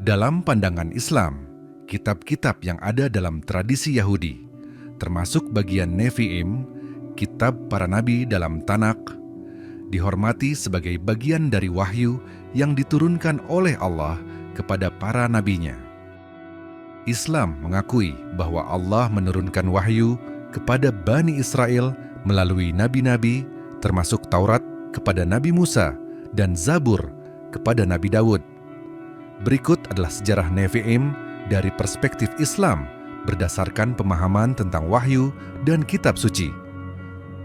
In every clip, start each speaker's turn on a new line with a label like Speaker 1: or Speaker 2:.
Speaker 1: Dalam pandangan Islam, kitab-kitab yang ada dalam tradisi Yahudi, termasuk bagian Nevi'im, kitab para nabi dalam Tanakh, dihormati sebagai bagian dari wahyu yang diturunkan oleh Allah kepada para nabinya. Islam mengakui bahwa Allah menurunkan wahyu kepada Bani Israel melalui nabi-nabi, termasuk Taurat kepada Nabi Musa dan Zabur kepada Nabi Daud. Berikut adalah sejarah Nevi'im dari perspektif Islam berdasarkan pemahaman tentang wahyu dan kitab suci.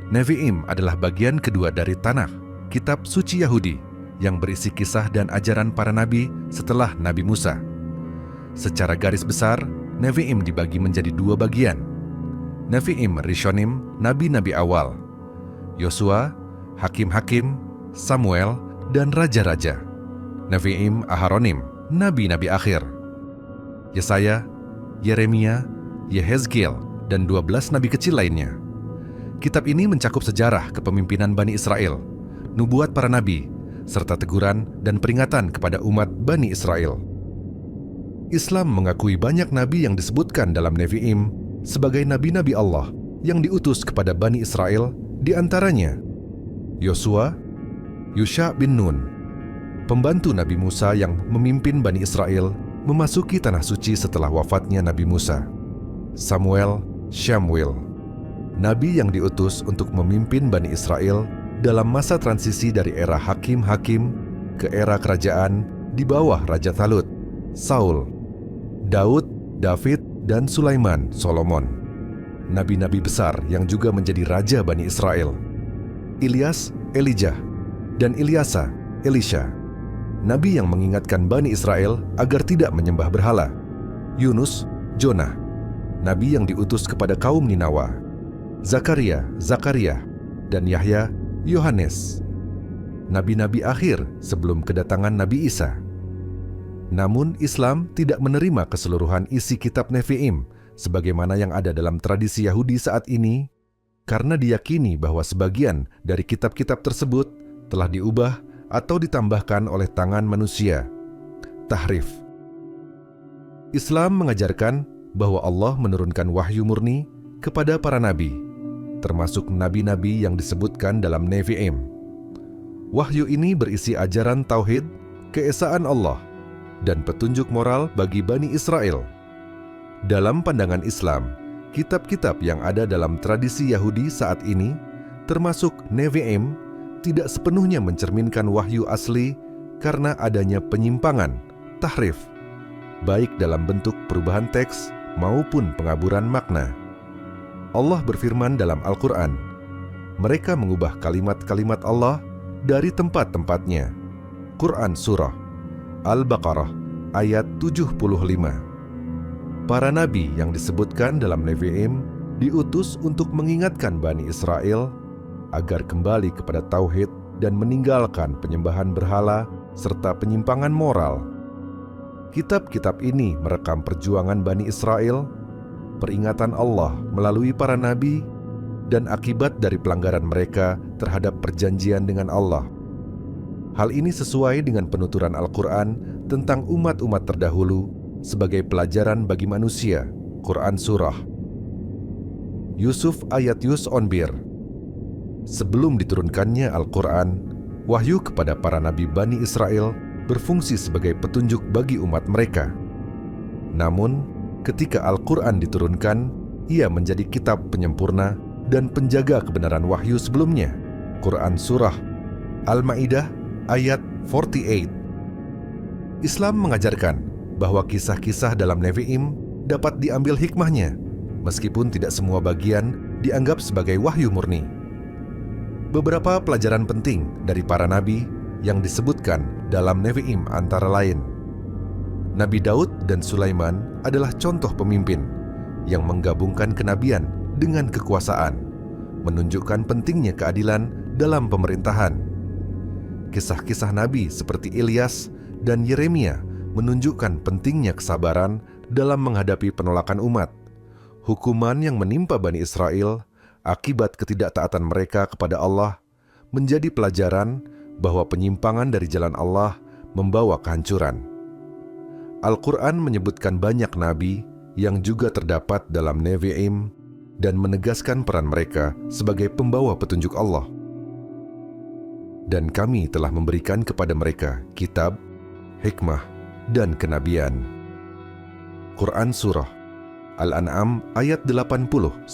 Speaker 1: Nevi'im adalah bagian kedua dari Tanakh, kitab suci Yahudi, yang berisi kisah dan ajaran para nabi setelah Nabi Musa. Secara garis besar, Nevi'im dibagi menjadi dua bagian. Nevi'im Rishonim, nabi-nabi awal, Yosua, hakim-hakim, Samuel, dan raja-raja. Nevi'im Aharonim, nabi-nabi akhir, Yesaya, Yeremia, Yehezkiel, dan 12 nabi kecil lainnya. Kitab ini mencakup sejarah kepemimpinan Bani Israel, nubuat para nabi, serta teguran dan peringatan kepada umat Bani Israel. Islam mengakui banyak nabi yang disebutkan dalam Nevi'im sebagai nabi-nabi Allah yang diutus kepada Bani Israel, di antaranya Yosua, Yusha bin Nun, pembantu Nabi Musa yang memimpin Bani Israel memasuki tanah suci setelah wafatnya Nabi Musa. Samuel, Syamuel, nabi yang diutus untuk memimpin Bani Israel dalam masa transisi dari era hakim-hakim ke era kerajaan di bawah Raja Talut, Saul, Daud, David, dan Sulaiman, Solomon. Nabi-nabi besar yang juga menjadi raja Bani Israel. Ilyas, Elijah, dan Ilyasa, Elisha, nabi yang mengingatkan Bani Israel agar tidak menyembah berhala. Yunus, Jonah, nabi yang diutus kepada kaum Ninawa. Zakaria, dan Yahya, Yohanes, nabi-nabi akhir sebelum kedatangan Nabi Isa. Namun Islam tidak menerima keseluruhan isi kitab Nevi'im sebagaimana yang ada dalam tradisi Yahudi saat ini, karena diyakini bahwa sebagian dari kitab-kitab tersebut telah diubah atau ditambahkan oleh tangan manusia. Tahrif. Islam mengajarkan bahwa Allah menurunkan wahyu murni kepada para nabi, termasuk nabi-nabi yang disebutkan dalam Nevi'im. Wahyu ini berisi ajaran tauhid, keesaan Allah, dan petunjuk moral bagi Bani Israel. Dalam pandangan Islam, kitab-kitab yang ada dalam tradisi Yahudi saat ini, termasuk Nevi'im, tidak sepenuhnya mencerminkan wahyu asli karena adanya penyimpangan, tahrif, baik dalam bentuk perubahan teks maupun pengaburan makna. Allah berfirman dalam Al-Quran, mereka mengubah kalimat-kalimat Allah dari tempat-tempatnya. Quran Surah Al-Baqarah ayat 75. Para nabi yang disebutkan dalam Nevi'im diutus untuk mengingatkan Bani Israel agar kembali kepada tauhid dan meninggalkan penyembahan berhala serta penyimpangan moral. Kitab-kitab ini merekam perjuangan Bani Israel, peringatan Allah melalui para nabi, dan akibat dari pelanggaran mereka terhadap perjanjian dengan Allah. Hal ini sesuai dengan penuturan Al-Quran tentang umat-umat terdahulu sebagai pelajaran bagi manusia. Quran Surah Yusuf ayat Yus Onbir. Sebelum diturunkannya Al-Quran, wahyu kepada para nabi Bani Israel berfungsi sebagai petunjuk bagi umat mereka. Namun, ketika Al-Quran diturunkan, ia menjadi kitab penyempurna dan penjaga kebenaran wahyu sebelumnya. Quran Surah Al-Ma'idah ayat 48. Islam mengajarkan bahwa kisah-kisah dalam Nevi'im dapat diambil hikmahnya, meskipun tidak semua bagian dianggap sebagai wahyu murni. Beberapa pelajaran penting dari para nabi yang disebutkan dalam Nevi'im antara lain: Nabi Daud dan Sulaiman adalah contoh pemimpin yang menggabungkan kenabian dengan kekuasaan, menunjukkan pentingnya keadilan dalam pemerintahan. Kisah-kisah nabi seperti Ilyas dan Yeremia menunjukkan pentingnya kesabaran dalam menghadapi penolakan umat. Hukuman yang menimpa Bani Israel akibat ketidaktaatan mereka kepada Allah menjadi pelajaran bahwa penyimpangan dari jalan Allah membawa kehancuran. Al-Quran menyebutkan banyak nabi yang juga terdapat dalam Nevi'im dan menegaskan peran mereka sebagai pembawa petunjuk Allah. Dan kami telah memberikan kepada mereka kitab, hikmah, dan kenabian. Quran Surah Al-An'am ayat 89.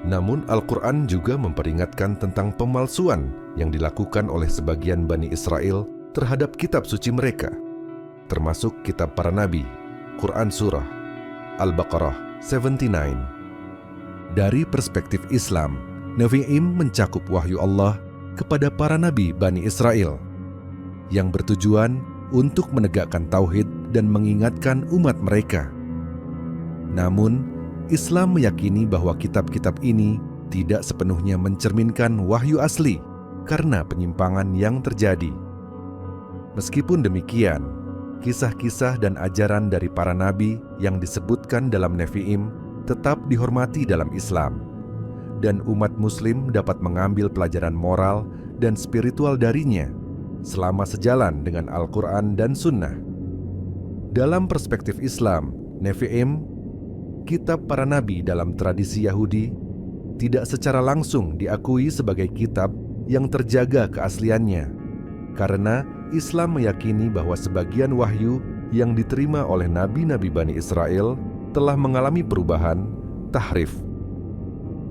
Speaker 1: Namun Al-Quran juga memperingatkan tentang pemalsuan yang dilakukan oleh sebagian Bani Israel terhadap kitab suci mereka, termasuk kitab para nabi. Quran Surah Al-Baqarah 79. Dari perspektif Islam, Nevi'im mencakup wahyu Allah kepada para nabi Bani Israel yang bertujuan untuk menegakkan tauhid dan mengingatkan umat mereka. Namun, Islam meyakini bahwa kitab-kitab ini tidak sepenuhnya mencerminkan wahyu asli karena penyimpangan yang terjadi. Meskipun demikian, kisah-kisah dan ajaran dari para nabi yang disebutkan dalam Nevi'im tetap dihormati dalam Islam, dan umat muslim dapat mengambil pelajaran moral dan spiritual darinya selama sejalan dengan Al-Quran dan Sunnah. Dalam perspektif Islam, Nevi'im, kitab para nabi dalam tradisi Yahudi, tidak secara langsung diakui sebagai kitab yang terjaga keasliannya, karena Islam meyakini bahwa sebagian wahyu yang diterima oleh nabi-nabi Bani Israel telah mengalami perubahan, tahrif.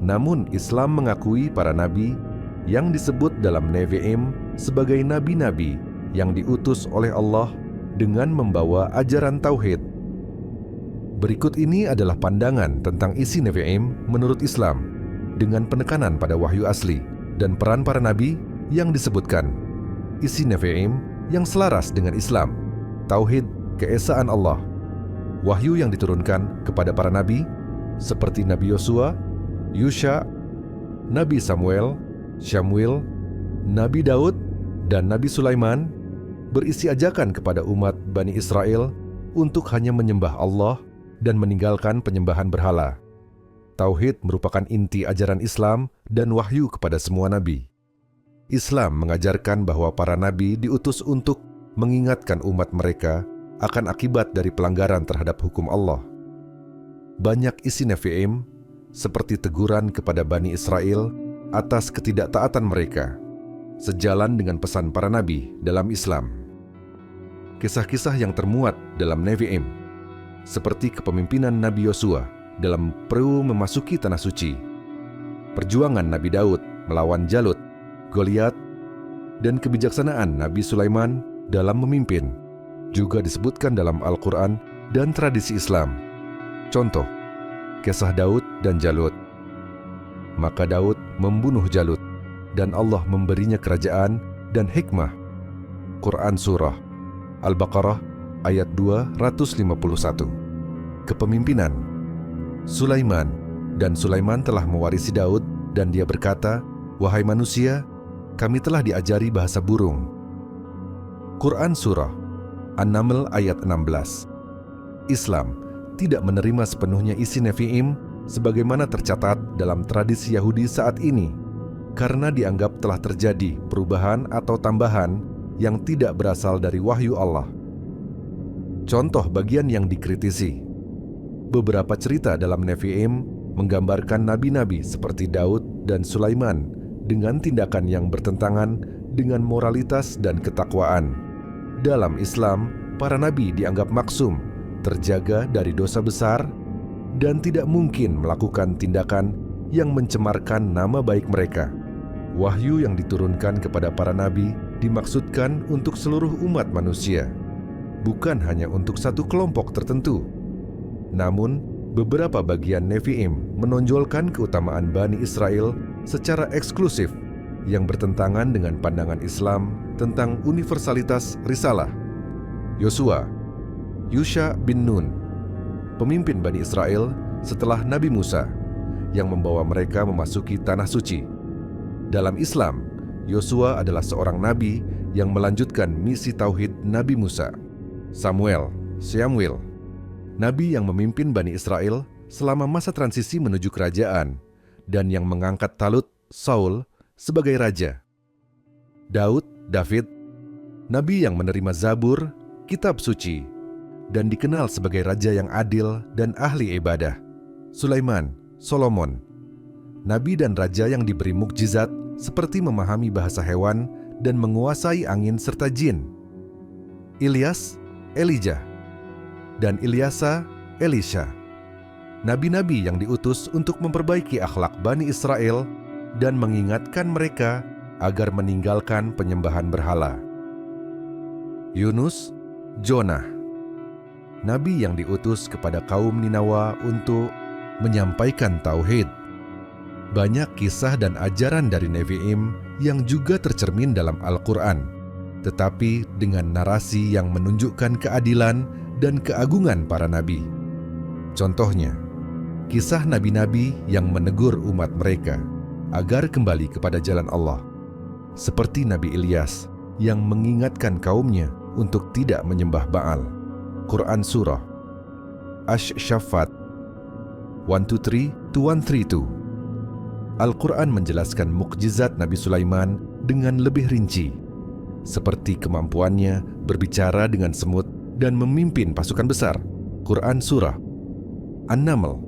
Speaker 1: Namun Islam mengakui para nabi yang disebut dalam Nevi'im sebagai nabi-nabi yang diutus oleh Allah dengan membawa ajaran tauhid. Berikut ini adalah pandangan tentang isi Nevi'im menurut Islam dengan penekanan pada wahyu asli dan peran para nabi yang disebutkan. Isi Nevi'im yang selaras dengan Islam, tauhid, keesaan Allah, wahyu yang diturunkan kepada para nabi seperti Nabi Yosua, Yusha, Nabi Samuel, Syamwil, Nabi Daud, dan Nabi Sulaiman, berisi ajakan kepada umat Bani Israel untuk hanya menyembah Allah dan meninggalkan penyembahan berhala. Tauhid merupakan inti ajaran Islam dan wahyu kepada semua nabi. Islam mengajarkan bahwa para nabi diutus untuk mengingatkan umat mereka akan akibat dari pelanggaran terhadap hukum Allah. Banyak isi Nevi'im seperti teguran kepada Bani Israel atas ketidaktaatan mereka, sejalan dengan pesan para nabi dalam Islam. Kisah-kisah yang termuat dalam Nevi'im, seperti kepemimpinan Nabi Yosua dalam perang memasuki Tanah Suci, perjuangan Nabi Daud melawan Jalut, Goliat, dan kebijaksanaan Nabi Sulaiman dalam memimpin, juga disebutkan dalam Al-Quran dan tradisi Islam. Contoh, kisah Daud dan Jalut. Maka Daud membunuh Jalut, dan Allah memberinya kerajaan dan hikmah. Quran Surah Al-Baqarah ayat 251. Kepemimpinan Sulaiman, dan Sulaiman telah mewarisi Daud, dan dia berkata, "Wahai manusia, kami telah diajari bahasa burung." Quran Surah An-Naml ayat 16. Islam tidak menerima sepenuhnya isi Nevi'im sebagaimana tercatat dalam tradisi Yahudi saat ini, karena dianggap telah terjadi perubahan atau tambahan yang tidak berasal dari wahyu Allah. Contoh bagian yang dikritisi. Beberapa cerita dalam Nevi'im menggambarkan nabi-nabi seperti Daud dan Sulaiman dengan tindakan yang bertentangan dengan moralitas dan ketakwaan. Dalam Islam, para nabi dianggap maksum, terjaga dari dosa besar, dan tidak mungkin melakukan tindakan yang mencemarkan nama baik mereka. Wahyu yang diturunkan kepada para nabi dimaksudkan untuk seluruh umat manusia, bukan hanya untuk satu kelompok tertentu. Namun, beberapa bagian Nevi'im menonjolkan keutamaan Bani Israel secara eksklusif yang bertentangan dengan pandangan Islam tentang universalitas risalah. Yosua, Yusha bin Nun, pemimpin Bani Israel setelah Nabi Musa, yang membawa mereka memasuki Tanah Suci. Dalam Islam, Yosua adalah seorang nabi yang melanjutkan misi tauhid Nabi Musa. Syamwil, nabi yang memimpin Bani Israel selama masa transisi menuju kerajaan, dan yang mengangkat Talut, Saul, sebagai raja. David, nabi yang menerima Zabur, kitab suci, dan dikenal sebagai raja yang adil dan ahli ibadah. Sulaiman, Solomon, nabi dan raja yang diberi mukjizat seperti memahami bahasa hewan dan menguasai angin serta jin. Ilyas, Elijah, dan Ilyasa, Elisha. Nabi-nabi yang diutus untuk memperbaiki akhlak Bani Israel dan mengingatkan mereka agar meninggalkan penyembahan berhala. Yunus, Jonah, nabi yang diutus kepada kaum Ninawa untuk menyampaikan tauhid. Banyak kisah dan ajaran dari Nevi'im yang juga tercermin dalam Al-Quran, tetapi dengan narasi yang menunjukkan keadilan dan keagungan para nabi. Contohnya, kisah nabi-nabi yang menegur umat mereka agar kembali kepada jalan Allah, seperti Nabi Ilyas yang mengingatkan kaumnya untuk tidak menyembah Baal. Quran Surah Ash-Shaffat 123-132. Al-Quran menjelaskan mukjizat Nabi Sulaiman dengan lebih rinci, seperti kemampuannya berbicara dengan semut dan memimpin pasukan besar. Quran Surah An-Naml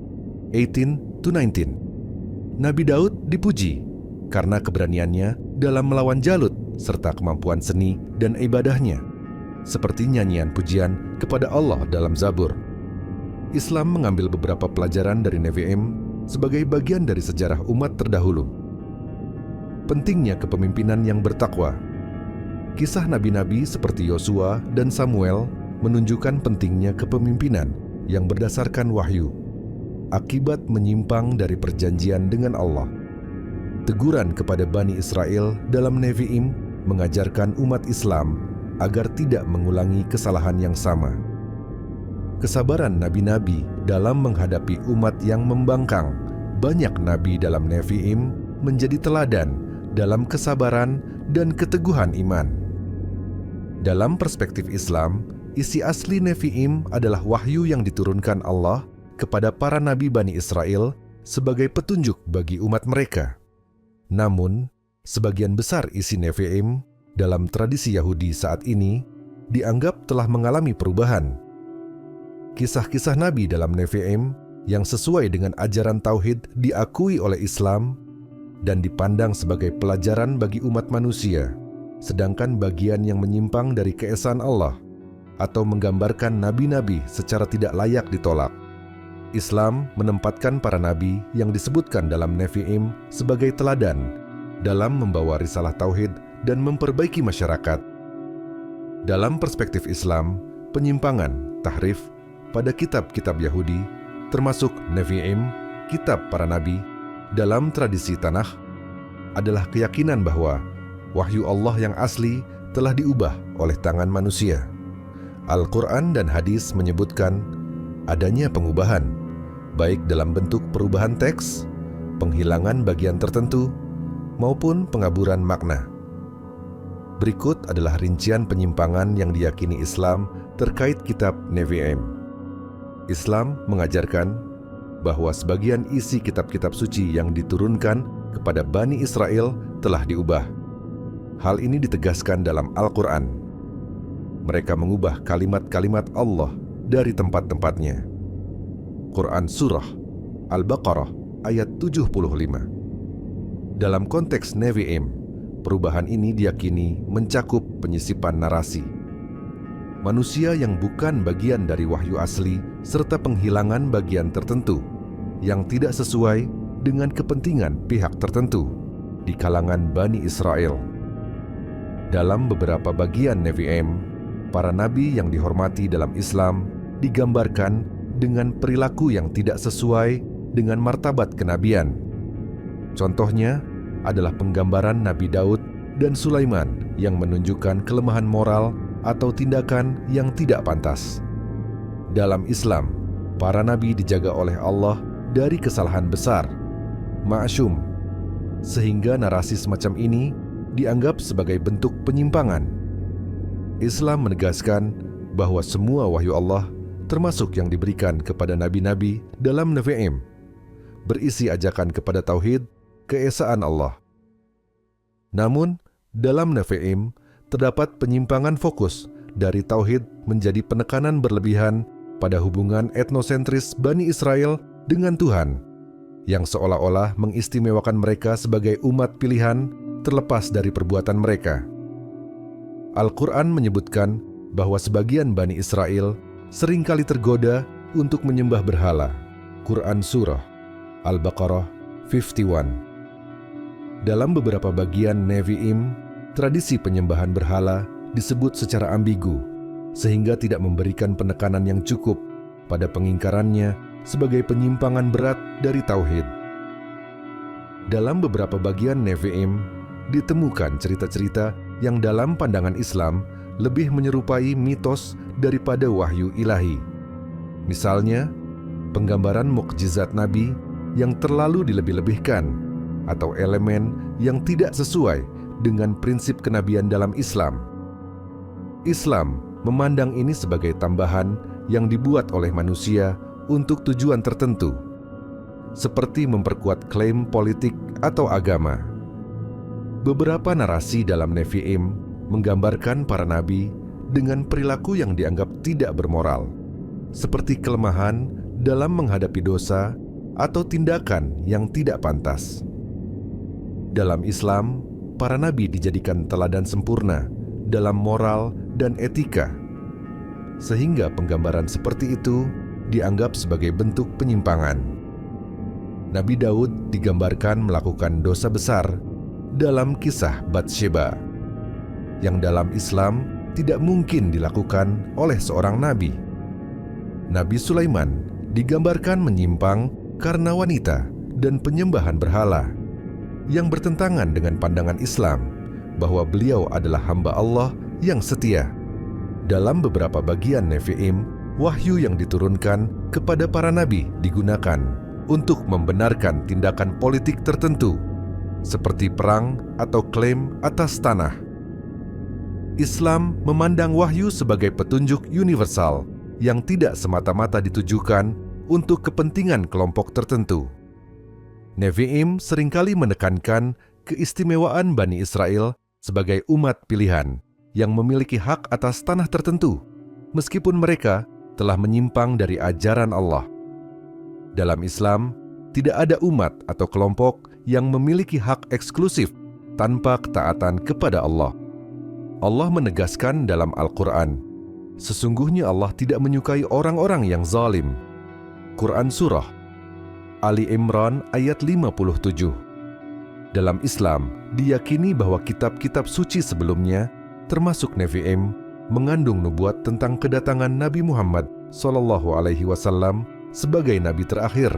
Speaker 1: 18-19. Nabi Daud dipuji karena keberaniannya dalam melawan Jalut serta kemampuan seni dan ibadahnya, seperti nyanyian pujian kepada Allah dalam Zabur. Islam mengambil beberapa pelajaran dari Nevi'im sebagai bagian dari sejarah umat terdahulu. Pentingnya kepemimpinan yang bertakwa. Kisah nabi-nabi seperti Yosua dan Samuel menunjukkan pentingnya kepemimpinan yang berdasarkan wahyu, akibat menyimpang dari perjanjian dengan Allah. Teguran kepada Bani Israel dalam Nevi'im mengajarkan umat Islam agar tidak mengulangi kesalahan yang sama. Kesabaran nabi-nabi dalam menghadapi umat yang membangkang. Banyak nabi dalam Nevi'im menjadi teladan dalam kesabaran dan keteguhan iman. Dalam perspektif Islam, isi asli Nevi'im adalah wahyu yang diturunkan Allah kepada para nabi Bani Israel sebagai petunjuk bagi umat mereka. Namun, sebagian besar isi Nevi'im dalam tradisi Yahudi saat ini dianggap telah mengalami perubahan. Kisah-kisah nabi dalam Nevi'im yang sesuai dengan ajaran tauhid diakui oleh Islam dan dipandang sebagai pelajaran bagi umat manusia, sedangkan bagian yang menyimpang dari keesaan Allah atau menggambarkan nabi-nabi secara tidak layak ditolak. Islam menempatkan para nabi yang disebutkan dalam Nevi'im sebagai teladan dalam membawa risalah tauhid dan memperbaiki masyarakat. Dalam perspektif Islam, penyimpangan, tahrif, pada kitab-kitab Yahudi, termasuk Nevi'im, kitab para nabi, dalam tradisi Tanakh, adalah keyakinan bahwa wahyu Allah yang asli telah diubah oleh tangan manusia. Al-Quran dan hadis menyebutkan adanya pengubahan, baik dalam bentuk perubahan teks, penghilangan bagian tertentu, maupun pengaburan makna. Berikut adalah rincian penyimpangan yang diyakini Islam terkait kitab Nevi'im. Islam mengajarkan bahwa sebagian isi kitab-kitab suci yang diturunkan kepada Bani Israel telah diubah. Hal ini ditegaskan dalam Al-Quran. Mereka mengubah kalimat-kalimat Allah dari tempat-tempatnya. Quran Surah Al-Baqarah ayat 75. Dalam konteks Nevi'im, perubahan ini diyakini mencakup penyisipan narasi. Manusia yang bukan bagian dari wahyu asli serta penghilangan bagian tertentu yang tidak sesuai dengan kepentingan pihak tertentu di kalangan Bani Israel. Dalam beberapa bagian Nevi'im, para nabi yang dihormati dalam Islam digambarkan dengan perilaku yang tidak sesuai dengan martabat kenabian. Contohnya adalah penggambaran Nabi Daud dan Sulaiman yang menunjukkan kelemahan moral atau tindakan yang tidak pantas. Dalam Islam, para nabi dijaga oleh Allah dari kesalahan besar, ma'syum, sehingga narasi semacam ini dianggap sebagai bentuk penyimpangan. Islam menegaskan bahwa semua wahyu Allah, termasuk yang diberikan kepada nabi-nabi dalam Nevi'im, berisi ajakan kepada tauhid, keesaan Allah. Namun, dalam Nevi'im terdapat penyimpangan fokus dari tauhid menjadi penekanan berlebihan pada hubungan etnosentris Bani Israel dengan Tuhan, yang seolah-olah mengistimewakan mereka sebagai umat pilihan terlepas dari perbuatan mereka. Al-Quran menyebutkan bahwa sebagian Bani Israel seringkali tergoda untuk menyembah berhala. Quran Surah Al-Baqarah 51. Dalam beberapa bagian Nevi'im, tradisi penyembahan berhala disebut secara ambigu, sehingga tidak memberikan penekanan yang cukup pada pengingkarannya sebagai penyimpangan berat dari tauhid. Dalam beberapa bagian Nevi'im, ditemukan cerita-cerita yang dalam pandangan Islam lebih menyerupai mitos daripada wahyu ilahi. Misalnya, penggambaran mukjizat Nabi yang terlalu dilebih-lebihkan, atau elemen yang tidak sesuai dengan prinsip kenabian dalam Islam. Islam memandang ini sebagai tambahan yang dibuat oleh manusia untuk tujuan tertentu, seperti memperkuat klaim politik atau agama. Beberapa narasi dalam Nevi'im menggambarkan para nabi dengan perilaku yang dianggap tidak bermoral, seperti kelemahan dalam menghadapi dosa atau tindakan yang tidak pantas. Dalam Islam, para nabi dijadikan teladan sempurna dalam moral dan etika, sehingga penggambaran seperti itu dianggap sebagai bentuk penyimpangan. Nabi Daud digambarkan melakukan dosa besar dalam kisah Batsheba, yang dalam Islam tidak mungkin dilakukan oleh seorang nabi. Nabi Sulaiman digambarkan menyimpang karena wanita dan penyembahan berhala, yang bertentangan dengan pandangan Islam bahwa beliau adalah hamba Allah yang setia. Dalam beberapa bagian Nevi'im, wahyu yang diturunkan kepada para nabi digunakan untuk membenarkan tindakan politik tertentu, seperti perang atau klaim atas tanah. Islam memandang wahyu sebagai petunjuk universal yang tidak semata-mata ditujukan untuk kepentingan kelompok tertentu. Nevi'im seringkali menekankan keistimewaan Bani Israel sebagai umat pilihan yang memiliki hak atas tanah tertentu, meskipun mereka telah menyimpang dari ajaran Allah. Dalam Islam, tidak ada umat atau kelompok yang memiliki hak eksklusif tanpa ketaatan kepada Allah. Allah menegaskan dalam Al-Quran, sesungguhnya Allah tidak menyukai orang-orang yang zalim. Quran Surah Ali Imran ayat 57. Dalam Islam, diyakini bahwa kitab-kitab suci sebelumnya, termasuk Nevi'im, mengandung nubuat tentang kedatangan Nabi Muhammad SAW sebagai nabi terakhir.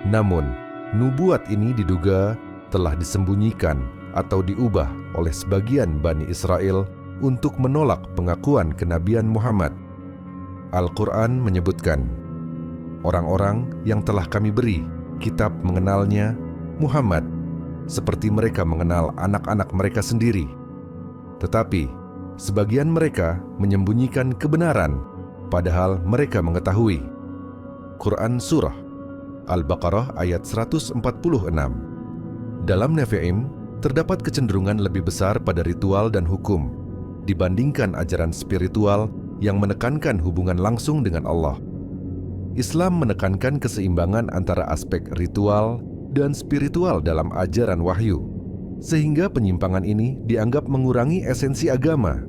Speaker 1: Namun, nubuat ini diduga telah disembunyikan atau diubah oleh sebagian Bani Israel untuk menolak pengakuan kenabian Muhammad. Al-Quran menyebutkan, orang-orang yang telah kami beri kitab mengenalnya, Muhammad, seperti mereka mengenal anak-anak mereka sendiri. Tetapi, sebagian mereka menyembunyikan kebenaran, padahal mereka mengetahui. Quran Surah Al-Baqarah ayat 146. Dalam Nevi'im, terdapat kecenderungan lebih besar pada ritual dan hukum, dibandingkan ajaran spiritual yang menekankan hubungan langsung dengan Allah. Islam menekankan keseimbangan antara aspek ritual dan spiritual dalam ajaran wahyu, sehingga penyimpangan ini dianggap mengurangi esensi agama.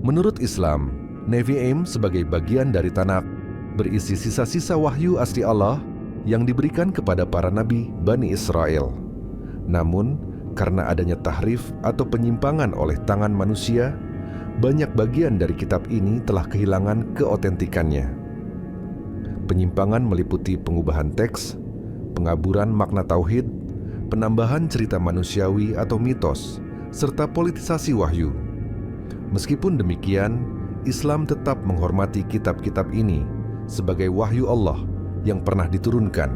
Speaker 1: Menurut Islam, Nevi'im sebagai bagian dari Tanakh berisi sisa-sisa wahyu asli Allah yang diberikan kepada para nabi Bani Israel. Namun, karena adanya tahrif atau penyimpangan oleh tangan manusia, banyak bagian dari kitab ini telah kehilangan keotentikannya. Penyimpangan meliputi pengubahan teks, pengaburan makna tauhid, penambahan cerita manusiawi atau mitos, serta politisasi wahyu. Meskipun demikian, Islam tetap menghormati kitab-kitab ini sebagai wahyu Allah yang pernah diturunkan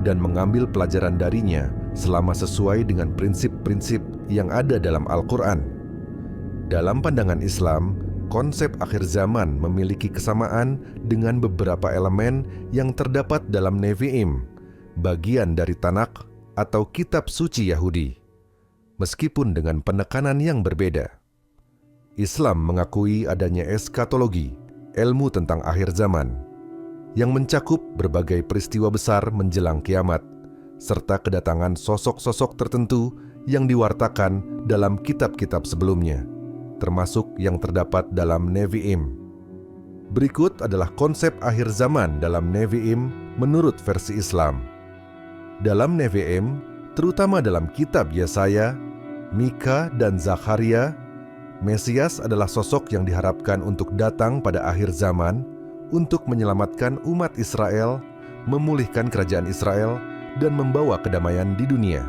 Speaker 1: dan mengambil pelajaran darinya selama sesuai dengan prinsip-prinsip yang ada dalam Al-Quran. Dalam pandangan Islam, konsep akhir zaman memiliki kesamaan dengan beberapa elemen yang terdapat dalam Nevi'im, bagian dari Tanakh atau kitab suci Yahudi, meskipun dengan penekanan yang berbeda.
Speaker 2: Islam mengakui adanya eskatologi, ilmu tentang akhir zaman, yang mencakup berbagai peristiwa besar menjelang kiamat, serta kedatangan sosok-sosok tertentu yang diwartakan dalam kitab-kitab sebelumnya, termasuk yang terdapat dalam Nevi'im. Berikut adalah konsep akhir zaman dalam Nevi'im menurut versi Islam. Dalam Nevi'im, terutama dalam kitab Yesaya, Mika, dan Zakharia, Mesias adalah sosok yang diharapkan untuk datang pada akhir zaman untuk menyelamatkan umat Israel, memulihkan kerajaan Israel, dan membawa kedamaian di dunia.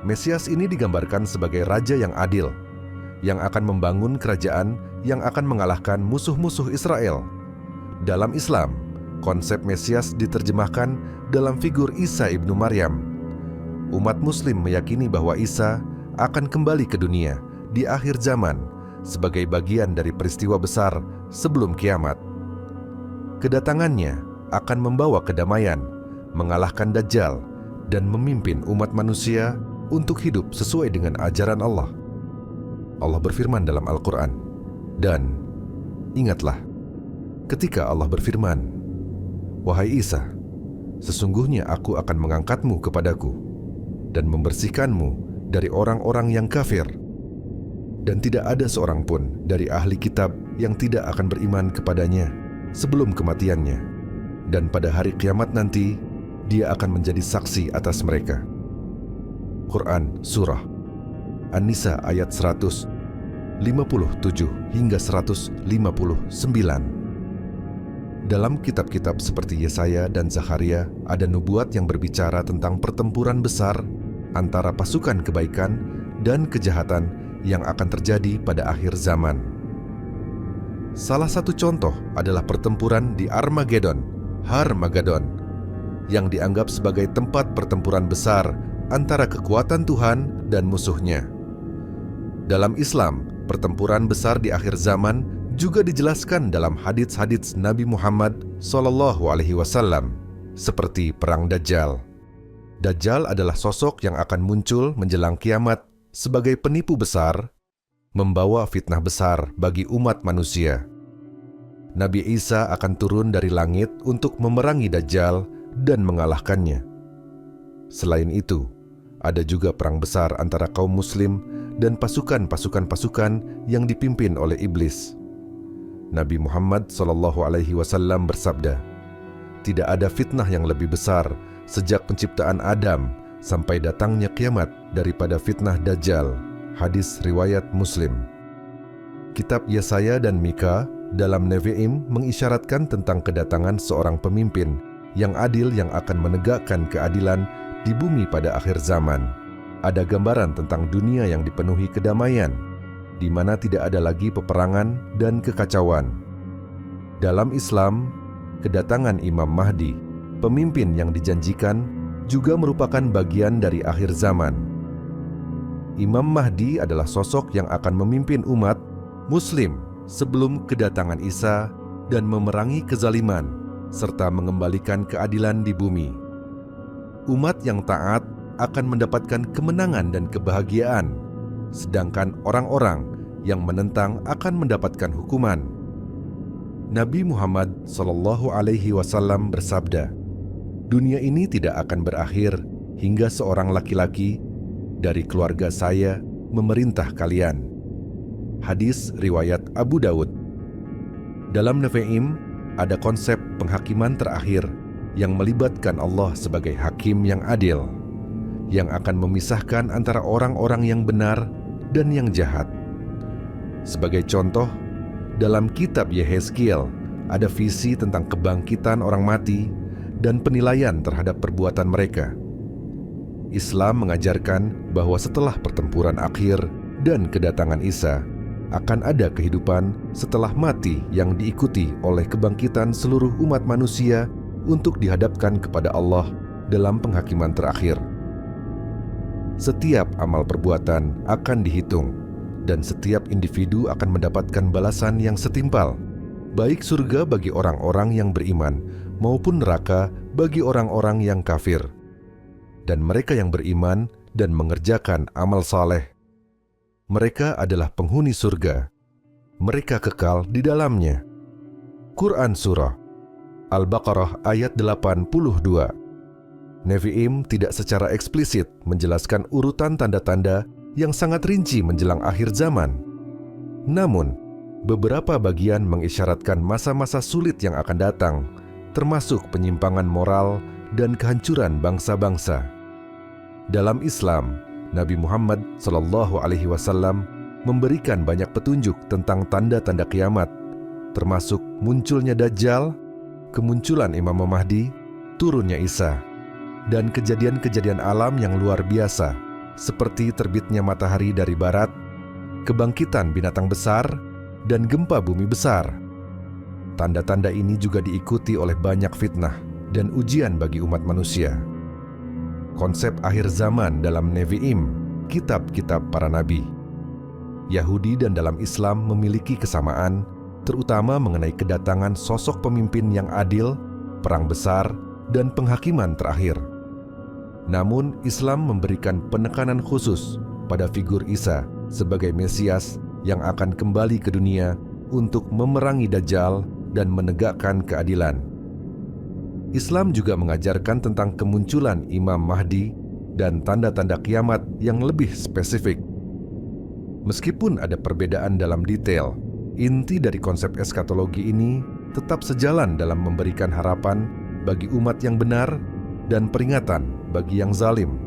Speaker 2: Mesias ini digambarkan sebagai raja yang adil, yang akan membangun kerajaan yang akan mengalahkan musuh-musuh Israel. Dalam Islam, konsep Mesias diterjemahkan dalam figur Isa ibnu Maryam. Umat Muslim meyakini bahwa Isa akan kembali ke dunia di akhir zaman sebagai bagian dari peristiwa besar sebelum kiamat. Kedatangannya akan membawa kedamaian, mengalahkan Dajjal, dan memimpin umat manusia untuk hidup sesuai dengan ajaran Allah. Allah berfirman dalam Al-Quran, dan ingatlah ketika Allah berfirman, "Wahai Isa, sesungguhnya aku akan mengangkatmu kepadaku dan membersihkanmu dari orang-orang yang kafir. Dan tidak ada seorang pun dari ahli kitab yang tidak akan beriman kepadanya sebelum kematiannya. Dan pada hari kiamat nanti, dia akan menjadi saksi atas mereka." Quran Surah An-Nisa ayat 157 hingga 159. Dalam kitab-kitab seperti Yesaya dan Zakharia, ada nubuat yang berbicara tentang pertempuran besar antara pasukan kebaikan dan kejahatan yang akan terjadi pada akhir zaman. Salah satu contoh adalah pertempuran di Armageddon, Harmageddon, yang dianggap sebagai tempat pertempuran besar antara kekuatan Tuhan dan musuhnya. Dalam Islam, pertempuran besar di akhir zaman juga dijelaskan dalam hadits-hadits Nabi Muhammad SAW, seperti Perang Dajjal. Dajjal adalah sosok yang akan muncul menjelang kiamat sebagai penipu besar, membawa fitnah besar bagi umat manusia. Nabi Isa akan turun dari langit untuk memerangi Dajjal dan mengalahkannya. Selain itu, ada juga perang besar antara kaum muslim dan pasukan-pasukan yang dipimpin oleh iblis. Nabi Muhammad SAW bersabda, "Tidak ada fitnah yang lebih besar sejak penciptaan Adam sampai datangnya kiamat daripada fitnah Dajjal." Hadis riwayat Muslim. Kitab Yesaya dan Mika dalam Nevi'im mengisyaratkan tentang kedatangan seorang pemimpin yang adil yang akan menegakkan keadilan di bumi pada akhir zaman. Ada gambaran tentang dunia yang dipenuhi kedamaian, di mana tidak ada lagi peperangan dan kekacauan. Dalam Islam, kedatangan Imam Mahdi, pemimpin yang dijanjikan, juga merupakan bagian dari akhir zaman. Imam Mahdi adalah sosok yang akan memimpin umat Muslim sebelum kedatangan Isa dan memerangi kezaliman serta mengembalikan keadilan di bumi. Umat yang taat akan mendapatkan kemenangan dan kebahagiaan, sedangkan orang-orang yang menentang akan mendapatkan hukuman. Nabi Muhammad SAW bersabda, "Dunia ini tidak akan berakhir hingga seorang laki-laki dari keluarga saya memerintah kalian." Hadis riwayat Abu Daud. Dalam Nevi'im ada konsep penghakiman terakhir yang melibatkan Allah sebagai hakim yang adil, yang akan memisahkan antara orang-orang yang benar dan yang jahat. Sebagai contoh, dalam kitab Yehezkiel ada visi tentang kebangkitan orang mati dan penilaian terhadap perbuatan mereka. Islam mengajarkan bahwa setelah pertempuran akhir dan kedatangan Isa, akan ada kehidupan setelah mati yang diikuti oleh kebangkitan seluruh umat manusia untuk dihadapkan kepada Allah dalam penghakiman terakhir. Setiap amal perbuatan akan dihitung, dan setiap individu akan mendapatkan balasan yang setimpal, baik surga bagi orang-orang yang beriman maupun neraka bagi orang-orang yang kafir. Dan mereka yang beriman dan mengerjakan amal saleh, Mereka adalah penghuni surga. Mereka kekal di dalamnya. Quran Surah Al-Baqarah ayat 82. Nevi'im tidak secara eksplisit menjelaskan urutan tanda-tanda yang sangat rinci menjelang akhir zaman. Namun, beberapa bagian mengisyaratkan masa-masa sulit yang akan datang, termasuk penyimpangan moral dan kehancuran bangsa-bangsa. Dalam Islam, Nabi Muhammad SAW memberikan banyak petunjuk tentang tanda-tanda kiamat, termasuk munculnya Dajjal, kemunculan Imam Mahdi, turunnya Isa, dan kejadian-kejadian alam yang luar biasa, seperti terbitnya matahari dari barat, kebangkitan binatang besar, dan gempa bumi besar. Tanda-tanda ini juga diikuti oleh banyak fitnah dan ujian bagi umat manusia. Konsep akhir zaman dalam Nevi'im, kitab-kitab para nabi. Yahudi dan dalam Islam memiliki kesamaan, terutama mengenai kedatangan sosok pemimpin yang adil, perang besar, dan penghakiman terakhir. Namun, Islam memberikan penekanan khusus pada figur Isa sebagai Mesias yang akan kembali ke dunia untuk memerangi Dajjal dan menegakkan keadilan. Islam juga mengajarkan tentang kemunculan Imam Mahdi dan tanda-tanda kiamat yang lebih spesifik. Meskipun ada perbedaan dalam detail, inti dari konsep eskatologi ini tetap sejalan dalam memberikan harapan bagi umat yang benar dan peringatan bagi yang zalim.